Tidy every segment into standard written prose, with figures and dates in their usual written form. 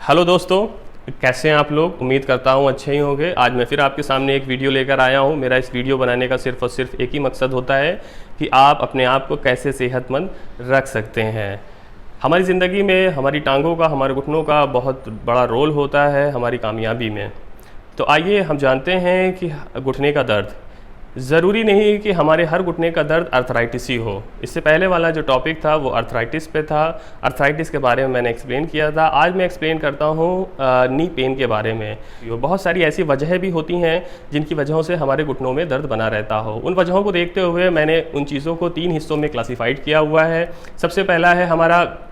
Hello दोस्तों, कैसे हैं आप लोग। उम्मीद करता हूँ अच्छे ही होंगे। आज मैं फिर आपके सामने एक वीडियो लेकर आया हूँ। मेरा इस वीडियो बनाने का सिर्फ और सिर्फ एक ही मकसद होता है कि आप अपने आप को कैसे सेहतमंद रख सकते हैं। हमारी ज़िंदगी में हमारी टांगों का, हमारे घुटनों का बहुत बड़ा रोल होता है हमारी कामयाबी में। तो आइए हम जानते हैं कि घुटने का दर्द, ज़रूरी नहीं कि हमारे हर घुटने का दर्द अर्थराइटिस ही हो। इससे पहले वाला जो टॉपिक था वो अर्थराइटिस पे था। अर्थराइटिस के बारे में मैंने एक्सप्लेन किया था। आज मैं एक्सप्लेन करता हूँ नी पेन के बारे में। बहुत सारी ऐसी वजहें भी होती हैं जिनकी वजहों से हमारे घुटनों में दर्द बना रहता हो। उन वजहों को देखते हुए मैंने उन चीज़ों को 3 हिस्सों में क्लासीफाइड किया हुआ है। सबसे पहला है हमारा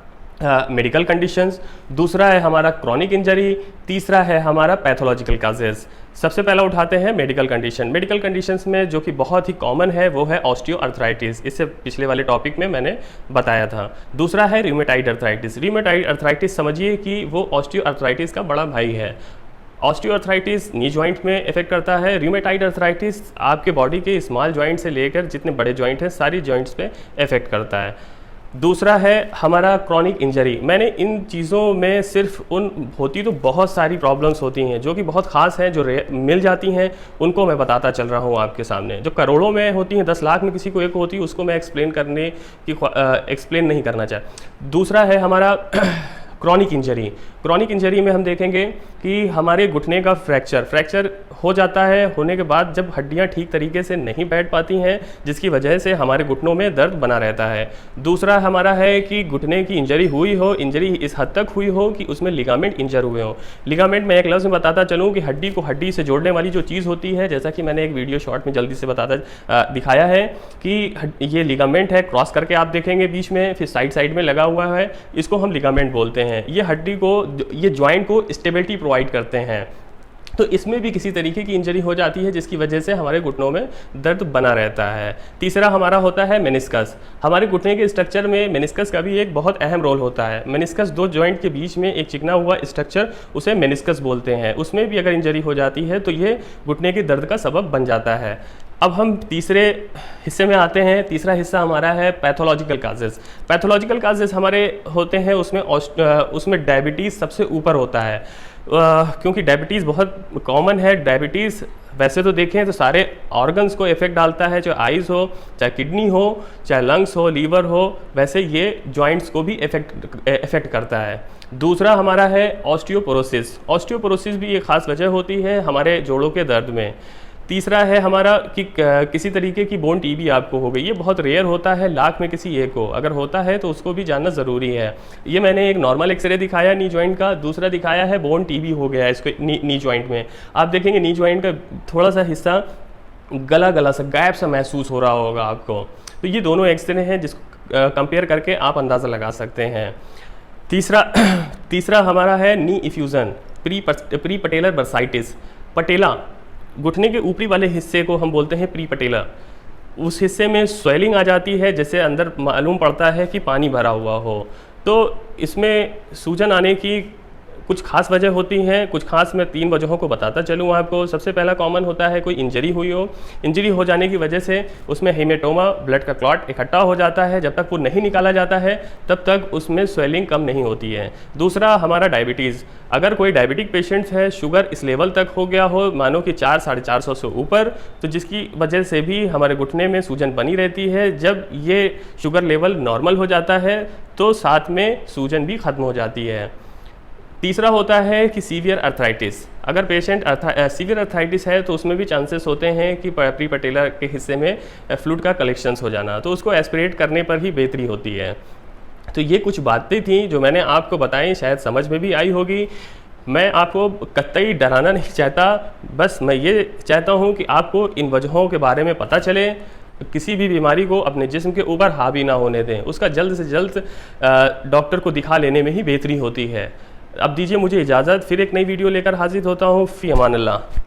मेडिकल कंडीशंस, दूसरा है हमारा क्रॉनिक इंजरी, तीसरा है हमारा पैथोलॉजिकल काजेज़। सबसे पहला उठाते हैं मेडिकल कंडीशन। मेडिकल कंडीशंस में जो कि बहुत ही कॉमन है वो है ऑस्टियोआर्थराइटिस। इससे पिछले वाले टॉपिक में मैंने बताया था। दूसरा है रूमेटाइड अर्थराइटिस। रूमेटाइड अर्थराइटिस समझिए कि वो ऑस्टियोआर्थराइटिस का बड़ा भाई है। ऑस्टियोआर्थराइटिस नी जॉइंट में इफेक्ट करता है। रूमेटाइड अर्थराइटिस आपके बॉडी के स्मॉल जॉइंट से लेकर जितने बड़े जॉइंट हैं सारी जॉइंट्स पे इफेक्ट करता है। दूसरा है हमारा क्रॉनिक इंजरी। मैंने इन चीज़ों में सिर्फ होती तो बहुत सारी प्रॉब्लम्स होती हैं जो कि बहुत ख़ास हैं, जो मिल जाती हैं, उनको मैं बताता चल रहा हूँ आपके सामने। जो करोड़ों में होती हैं, 10 लाख में किसी को एक होती है, उसको मैं एक्सप्लेन नहीं करना चाहता। दूसरा है हमारा क्रॉनिक इंजरी। क्रॉनिक इंजरी में हम देखेंगे कि हमारे घुटने का फ्रैक्चर हो जाता है। होने के बाद जब हड्डियां ठीक तरीके से नहीं बैठ पाती हैं, जिसकी वजह से हमारे घुटनों में दर्द बना रहता है। दूसरा हमारा है कि घुटने की इंजरी हुई हो, इंजरी इस हद तक हुई हो कि उसमें लिगामेंट इंजर हुए हो। लिगामेंट में एक लफ्ज़ में बताता चलूँ कि हड्डी को हड्डी से जोड़ने वाली जो चीज़ होती है, जैसा कि मैंने एक वीडियो शॉर्ट में जल्दी से दिखाया है कि ये लिगामेंट है, क्रॉस करके आप देखेंगे बीच में, फिर साइड में लगा हुआ है, इसको हम लिगामेंट बोलते हैं। ये हड्डी को, ये जॉइंट को स्टेबिलिटी प्रोवाइड करते हैं। तो इसमें भी किसी तरीके की इंजरी हो जाती है जिसकी वजह से हमारे घुटनों में दर्द बना रहता है। तीसरा हमारा होता है मेनिस्कस। हमारे घुटने के स्ट्रक्चर में मेनिस्कस का भी एक बहुत अहम रोल होता है। मेनिस्कस 2 जॉइंट के बीच में एक चिकना हुआ स्ट्रक्चर, उसे मेनिस्कस बोलते हैं। उसमें भी अगर इंजरी हो जाती है तो ये घुटने के दर्द का सबब बन जाता है। अब हम तीसरे हिस्से में आते हैं। तीसरा हिस्सा हमारा है पैथोलॉजिकल काजेज़। पैथोलॉजिकल काजेज़ हमारे होते हैं, उसमें डायबिटीज़ सबसे ऊपर होता है, क्योंकि डायबिटीज़ बहुत कॉमन है। डायबिटीज़ वैसे तो देखें तो सारे ऑर्गन्स को इफेक्ट डालता है, चाहे आइज़ हो, चाहे किडनी हो, चाहे लंग्स हो, लीवर हो, वैसे ये जॉइंट्स को भी इफेक्ट करता है। दूसरा हमारा है ऑस्टियोपोरोसिस। ऑस्टियोपोरोसिस भी एक ख़ास वजह होती है हमारे जोड़ों के दर्द में। तीसरा है हमारा कि किसी तरीके की बोन टीबी आपको हो गई। ये बहुत रेयर होता है, लाख में किसी एक को। अगर होता है तो उसको भी जानना ज़रूरी है। ये मैंने एक नॉर्मल एक्सरे दिखाया नी जॉइंट का, दूसरा दिखाया है बोन टीबी हो गया इसको नी जॉइंट में। आप देखेंगे नी जॉइंट का थोड़ा सा हिस्सा गला सा गायब सा महसूस हो रहा होगा आपको। तो ये दोनों एक्सरे हैं जिसको कंपेयर करके आप अंदाज़ा लगा सकते हैं। तीसरा हमारा है नी इफ्यूज़न, प्री पटेलर बर्साइटिस। पटेला, घुटने के ऊपरी वाले हिस्से को हम बोलते हैं प्री पटेलर। उस हिस्से में स्वेलिंग आ जाती है, जैसे अंदर मालूम पड़ता है कि पानी भरा हुआ हो। तो इसमें सूजन आने की कुछ खास वजह होती हैं। कुछ खास मैं 3 वजहों को बताता चलूँ आपको। सबसे पहला कॉमन होता है कोई इंजरी हुई हो। इंजरी हो जाने की वजह से उसमें हेमेटोमा, ब्लड का क्लॉट इकट्ठा हो जाता है। जब तक वो नहीं निकाला जाता है तब तक उसमें स्वेलिंग कम नहीं होती है। दूसरा हमारा डायबिटीज़। अगर कोई डायबिटिक पेशेंट है, शुगर इस लेवल तक हो गया हो, मानो कि 400 साढ़े 400 से ऊपर, तो जिसकी वजह से भी हमारे घुटने में सूजन बनी रहती है। जब ये शुगर लेवल नॉर्मल हो जाता है तो साथ में सूजन भी ख़त्म हो जाती है। तीसरा होता है कि सीवियर अर्थराइटिस। अगर पेशेंट सीवियर अर्थराइटिस है तो उसमें भी चांसेस होते हैं कि प्री पटेलर के हिस्से में फ्लूइड का कलेक्शंस हो जाना, तो उसको एस्पिरेट करने पर ही बेहतरी होती है। तो ये कुछ बातें थी जो मैंने आपको बताई, शायद समझ में भी आई होगी। मैं आपको कतई डराना नहीं चाहता, बस मैं ये चाहता हूँ कि आपको इन वजहों के बारे में पता चले। किसी भी बीमारी को अपने जिस्म के ऊपर हावी ना होने दें, उसका जल्द से जल्द डॉक्टर को दिखा लेने में ही बेहतरी होती है। अब दीजिए मुझे इजाज़त, फिर एक नई वीडियो लेकर हाजिर होता हूँ। फ़ी अमान अल्लाह।